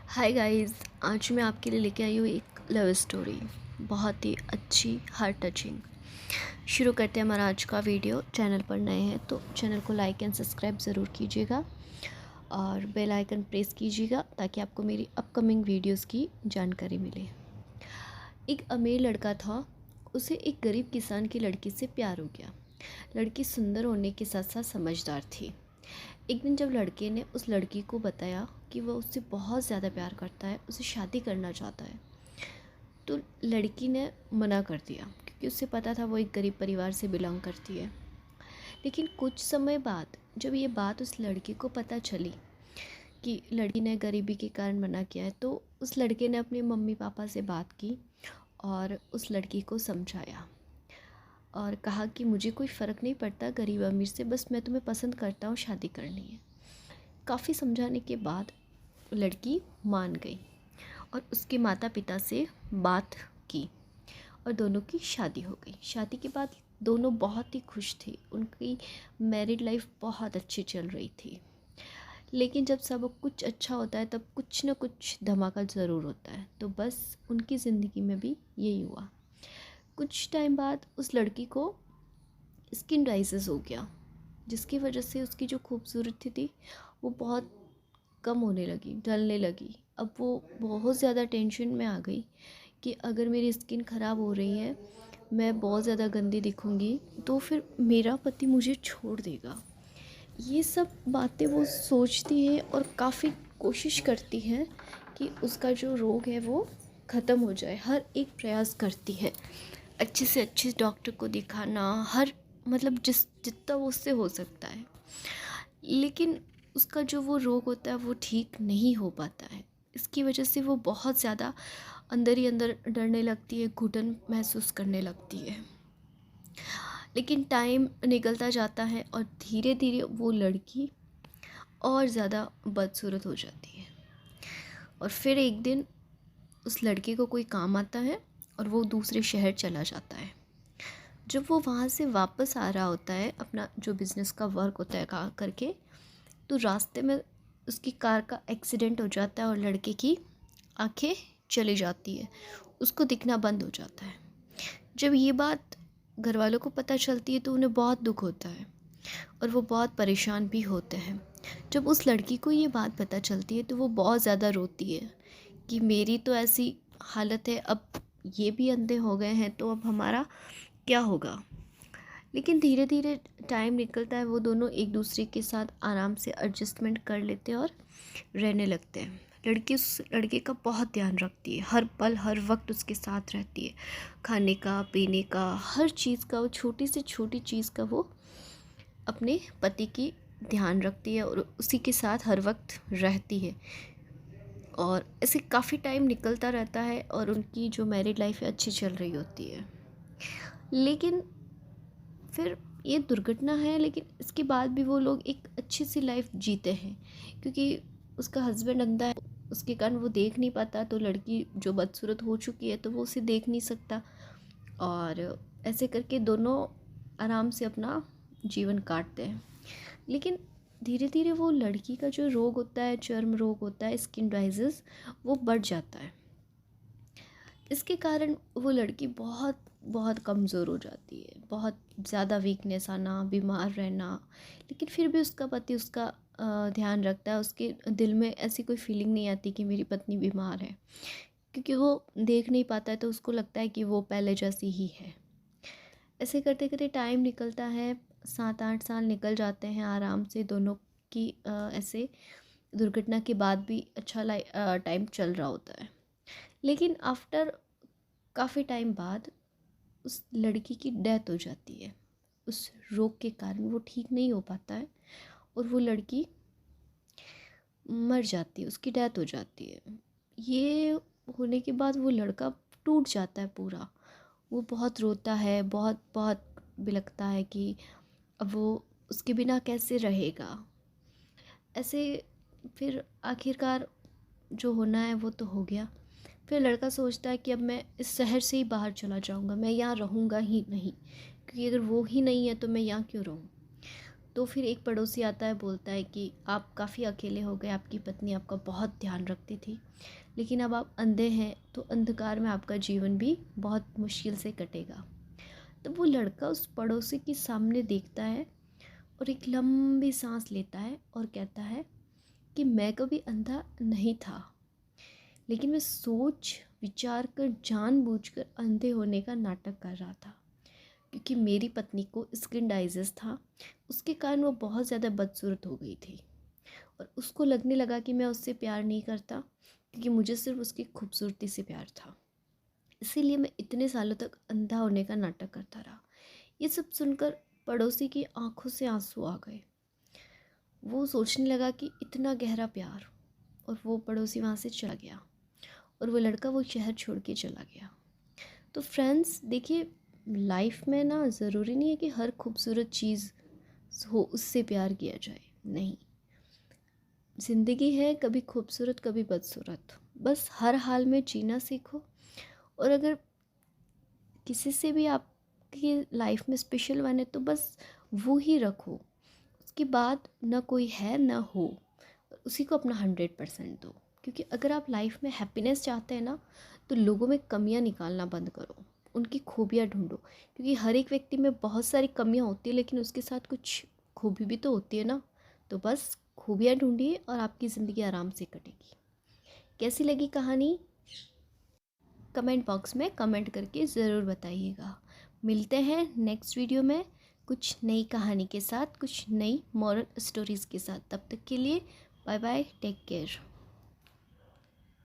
Hi guys. आज मैं आपके लिए लेके आई हूँ एक लव स्टोरी, बहुत ही अच्छी, हार्ट टचिंग। शुरू करते हैं हमारा आज का वीडियो। चैनल पर नए हैं तो चैनल को लाइक एंड सब्सक्राइब ज़रूर कीजिएगा और बेल आइकन प्रेस कीजिएगा ताकि आपको मेरी अपकमिंग वीडियोस की जानकारी मिले। एक अमीर लड़का था, उसे एक गरीब किसान की लड़की से प्यार हो गया। लड़की सुंदर होने के साथ साथ समझदार थी। एक दिन जब लड़के ने उस लड़की को बताया कि वह उससे बहुत ज़्यादा प्यार करता है, उसे शादी करना चाहता है, तो लड़की ने मना कर दिया क्योंकि उसे पता था वो एक गरीब परिवार से बिलोंग करती है। लेकिन कुछ समय बाद जब ये बात उस लड़के को पता चली कि लड़की ने गरीबी के कारण मना किया है, तो उस लड़के ने अपने मम्मी पापा से बात की और उस लड़की को समझाया और कहा कि मुझे कोई फ़र्क नहीं पड़ता गरीब अमीर से, बस मैं तुम्हें पसंद करता हूँ, शादी करनी है। काफ़ी समझाने के बाद लड़की मान गई और उसके माता पिता से बात की और दोनों की शादी हो गई। शादी के बाद दोनों बहुत ही खुश थे, उनकी मैरिड लाइफ बहुत अच्छी चल रही थी। लेकिन जब सब कुछ अच्छा होता है तब कुछ ना कुछ धमाका ज़रूर होता है, तो बस उनकी ज़िंदगी में भी यही हुआ। कुछ टाइम बाद उस लड़की को स्किन डाइजेस हो गया, जिसकी वजह से उसकी जो खूबसूरती थी वो बहुत कम होने लगी, ढलने लगी। अब वो बहुत ज़्यादा टेंशन में आ गई कि अगर मेरी स्किन ख़राब हो रही है, मैं बहुत ज़्यादा गंदी दिखूँगी, तो फिर मेरा पति मुझे छोड़ देगा। ये सब बातें वो सोचती है और काफ़ी कोशिश करती है कि उसका जो रोग है वो ख़त्म हो जाए। हर एक प्रयास करती है, अच्छे से अच्छे डॉक्टर को दिखाना, हर मतलब जितना वो उससे हो सकता है। लेकिन उसका जो वो रोग होता है वो ठीक नहीं हो पाता है। इसकी वजह से वो बहुत ज़्यादा अंदर ही अंदर डरने लगती है, घुटन महसूस करने लगती है। लेकिन टाइम निकलता जाता है और धीरे धीरे वो लड़की और ज़्यादा बदसूरत हो जाती है। और फिर एक दिन उस लड़के को कोई काम आता है और वो दूसरे शहर चला जाता है। जब वो वहाँ से वापस आ रहा होता है अपना जो बिज़नेस का वर्क होता है करके, तो रास्ते में उसकी कार का एक्सीडेंट हो जाता है और लड़के की आंखें चली जाती है, उसको दिखना बंद हो जाता है। जब ये बात घर वालों को पता चलती है तो उन्हें बहुत दुख होता है और वो बहुत परेशान भी होते हैं। जब उस लड़की को ये बात पता चलती है तो वो बहुत ज़्यादा रोती है कि मेरी तो ऐसी हालत है, अब ये भी अंधे हो गए हैं तो अब हमारा क्या होगा। लेकिन धीरे धीरे टाइम निकलता है, वो दोनों एक दूसरे के साथ आराम से एडजस्टमेंट कर लेते हैं और रहने लगते हैं। लड़की उस लड़के का बहुत ध्यान रखती है, हर पल हर वक्त उसके साथ रहती है, खाने का पीने का हर चीज़ का, वो छोटी से छोटी चीज़ का वो अपने पति की ध्यान रखती है और उसी के साथ हर वक्त रहती है। और ऐसे काफ़ी टाइम निकलता रहता है और उनकी जो मैरिड लाइफ है अच्छी चल रही होती है। लेकिन फिर ये दुर्घटना है, लेकिन इसके बाद भी वो लोग एक अच्छी सी लाइफ जीते हैं क्योंकि उसका हस्बैंड अंधा है, उसके कारण वो देख नहीं पाता, तो लड़की जो बदसूरत हो चुकी है तो वो उसे देख नहीं सकता। और ऐसे करके दोनों आराम से अपना जीवन काटते हैं। लेकिन धीरे धीरे वो लड़की का जो रोग होता है, चर्म रोग होता है, स्किन डाइजेस, वो बढ़ जाता है। इसके कारण वो लड़की बहुत बहुत कमज़ोर हो जाती है, बहुत ज़्यादा वीकनेस आना, बीमार रहना। लेकिन फिर भी उसका पति उसका ध्यान रखता है, उसके दिल में ऐसी कोई फीलिंग नहीं आती कि मेरी पत्नी बीमार है, क्योंकि वो देख नहीं पाता है तो उसको लगता है कि वो पहले जैसी ही है। ऐसे करते करते टाइम निकलता है, 7-8 साल निकल जाते हैं आराम से दोनों की ऐसे दुर्घटना के बाद भी अच्छा टाइम चल रहा होता है। लेकिन आफ्टर काफ़ी टाइम बाद उस लड़की की डेथ हो जाती है, उस रोग के कारण वो ठीक नहीं हो पाता है और वो लड़की मर जाती है, उसकी डेथ हो जाती है। ये होने के बाद वो लड़का टूट जाता है पूरा, वो बहुत रोता है, बहुत बहुत बिलखता है कि अब वो उसके बिना कैसे रहेगा। ऐसे फिर आखिरकार जो होना है वो तो हो गया। फिर लड़का सोचता है कि अब मैं इस शहर से ही बाहर चला जाऊंगा, मैं यहाँ रहूँगा ही नहीं, क्योंकि अगर वो ही नहीं है तो मैं यहाँ क्यों रहूँ। तो फिर एक पड़ोसी आता है, बोलता है कि आप काफ़ी अकेले हो गए, आपकी पत्नी आपका बहुत ध्यान रखती थी, लेकिन अब आप अंधे हैं तो अंधकार में आपका जीवन भी बहुत मुश्किल से कटेगा। तो वो लड़का उस पड़ोसी के सामने देखता है और एक लंबी सांस लेता है और कहता है कि मैं कभी अंधा नहीं था, लेकिन मैं सोच विचार कर जानबूझकर अंधे होने का नाटक कर रहा था, क्योंकि मेरी पत्नी को स्किन डाइजीज था। उसके कारण वो बहुत ज़्यादा बदसूरत हो गई थी और उसको लगने लगा कि मैं उससे प्यार नहीं करता, क्योंकि मुझे सिर्फ उसकी खूबसूरती से प्यार था। इसीलिए मैं इतने सालों तक अंधा होने का नाटक करता रहा। ये सब सुनकर पड़ोसी की आंखों से आंसू आ गए। वो सोचने लगा कि इतना गहरा प्यार, और वो पड़ोसी वहाँ से चला गया और वो लड़का वो शहर छोड़ के चला गया। तो फ्रेंड्स देखिए, लाइफ में ना ज़रूरी नहीं है कि हर खूबसूरत चीज़ हो उससे प्यार किया जाए, नहीं। ज़िंदगी है कभी खूबसूरत कभी बदसूरत, बस हर हाल में जीना सीखो। और अगर किसी से भी आपकी लाइफ में स्पेशल वन है तो बस वो ही रखो, उसके बाद ना कोई है ना हो, उसी को अपना 100% दो। क्योंकि अगर आप लाइफ में हैप्पीनेस चाहते हैं ना, तो लोगों में कमियां निकालना बंद करो, उनकी खूबियां ढूंढो। क्योंकि हर एक व्यक्ति में बहुत सारी कमियां होती है, लेकिन उसके साथ कुछ खूबी भी तो होती है ना। तो बस खूबियां ढूंढिए और आपकी ज़िंदगी आराम से कटेगी। कैसी लगी कहानी, कमेंट बॉक्स में कमेंट करके ज़रूर बताइएगा। मिलते हैं नेक्स्ट वीडियो में कुछ नई कहानी के साथ, कुछ नई मॉरल स्टोरीज़ के साथ। तब तक के लिए बाय बाय, टेक केयर।